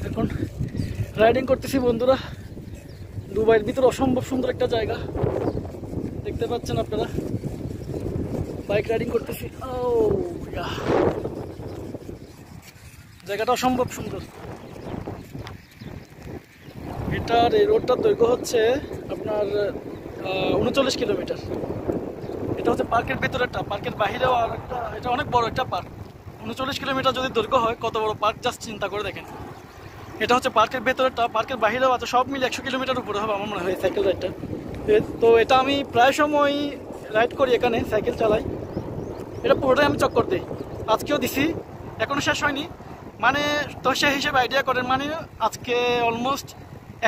এখন রাইডিং করতেছি বন্ধুরা। দুবাইয়ের ভিতরে অসম্ভব সুন্দর একটা জায়গা দেখতে পাচ্ছেন আপনারা। বাইক রাইডিং করতেছি। ও জায়গাটা অসম্ভব সুন্দর। এটার এই রোডটার দৈর্ঘ্য হচ্ছে আপনার 39 কিলোমিটার। এটা হচ্ছে পার্কের ভেতরেরটা, পার্কের বাহিরেও আর একটা, এটা অনেক বড় একটা পার্ক। 39 কিলোমিটার যদি দৈর্ঘ্য হয় কত বড় পার্ক, জাস্ট চিন্তা করে দেখেন। এটা হচ্ছে পার্কের ভেতরেরটা, পার্কের বাহিরেও আছে, সব মিলে 100 কিলোমিটার উপরে হবে আমার মনে হয় সাইকেল রাইডটা। তো এটা আমি প্রায় সময় রাইড করি, এখানে সাইকেল চালাই। এটা পুরোটাই আমি চক্কর দিই, আজকেও দিছি, এখনও শেষ হয়নি। মানে তো সে হিসেবে আইডিয়া করেন, মানে আজকে অলমোস্ট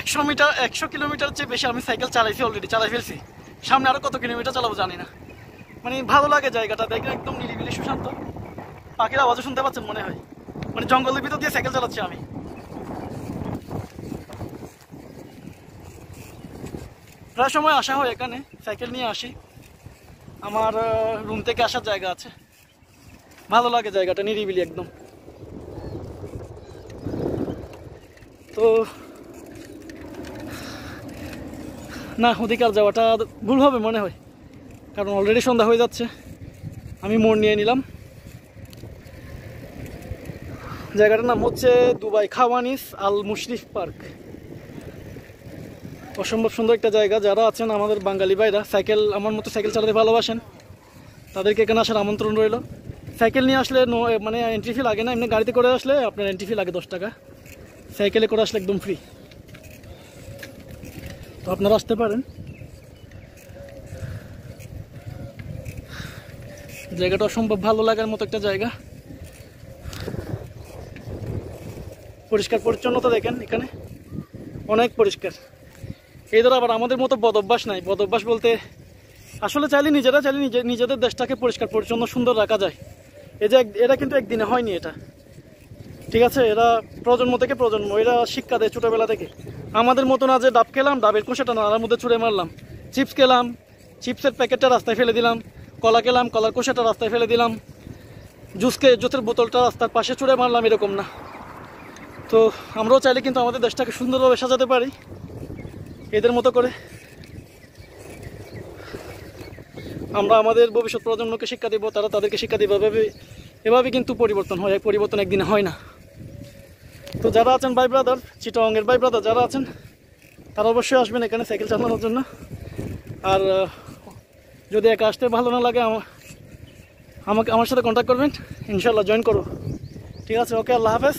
100 কিলোমিটার চেয়ে বেশি আমি সাইকেল চালাইছি, অলরেডি চালাই ফেলছি। সামনে আরও কত কিলোমিটার চালাবো জানি না। মানে ভালো লাগে জায়গাটা দেখে, একদম নিরিবিলি সুশান্ত। পাখির আওয়াজও শুনতে পাচ্ছেন মনে হয়, মানে জঙ্গলের ভিতর দিয়ে সাইকেল চালাচ্ছি আমি। প্রায় সময় আসা হয় এখানে, সাইকেল নিয়ে আসি। আমার রুম থেকে আসার জায়গা আছে, ভালো লাগে জায়গাটা, নিরিবিলি একদম। তো না, ওদিকে আর যাওয়াটা ভুল হবে মনে হয়, কারণ অলরেডি সন্ধ্যা হয়ে যাচ্ছে। আমি মোড় নিয়ে নিলাম। জায়গাটার নাম হচ্ছে দুবাই খাওয়ানিস আল মুশরিফ পার্ক। অসম্ভব সুন্দর একটা জায়গা। যারা আছেন আমাদের বাঙালি ভাইরা, সাইকেল আমার মতো সাইকেল চালাতে ভালোবাসেন, তাদেরকে এখানে আসার আমন্ত্রণ রইল। সাইকেল নিয়ে আসলে মানে এন্ট্রি ফি লাগে না, এমনি গাড়িতে করে আসলে আপনার এন্ট্রি ফি লাগে 10 টাকা, সাইকেলে করে আসলে একদম ফ্রি। তো আপনারা আসতে পারেন। জায়গাটা অসম্ভব ভালো লাগার মতো একটা জায়গা। পরিষ্কার পরিচ্ছন্নতা দেখেন এখানে, অনেক পরিষ্কার। এই ধরো আবার আমাদের মতো বদ অভ্যাস নাই। বদ অভ্যাস বলতে আসলে চাইলে নিজেদের দেশটাকে পরিষ্কার পরিচ্ছন্ন সুন্দর রাখা যায়। এই যে এটা কিন্তু একদিনে হয়নি, এটা ঠিক আছে, এরা প্রজন্ম থেকে প্রজন্ম এরা শিক্ষা দেয় ছোটোবেলা থেকে। আমাদের মতো না যে ডাব খেলাম, ডাবের খোসাটা নালার মধ্যে ছুঁড়ে মারলাম, চিপস খেলাম, চিপসের প্যাকেটটা রাস্তায় ফেলে দিলাম, কলা খেলাম, কলার খোসাটা রাস্তায় ফেলে দিলাম, জুসের বোতলটা রাস্তার পাশে ছুঁড়ে মারলাম, এরকম না। তো আমরাও চাইলে কিন্তু আমাদের দেশটাকে সুন্দরভাবে সাজাতে পারি এদের মতো করে। আমরা আমাদের ভবিষ্যৎ প্রজন্মকে শিক্ষা দেবো, তারা তাদেরকে শিক্ষা দেবে। এভাবে কিন্তু পরিবর্তন হয়, পরিবর্তন একদিনে হয় না। তো যারা আছেন ভাই ব্রাদার, চিটাগংয়ের ভাই ব্রাদার যারা আছেন, তারা অবশ্যই আসবেন এখানে সাইকেল চালানোর জন্য। আর যদি একা আসতে ভালো না লাগে, আমার সাথে কন্ট্যাক্ট করবেন, ইনশাল্লাহ জয়েন করো। ঠিক আছে, ওকে, আল্লাহ হাফেজ।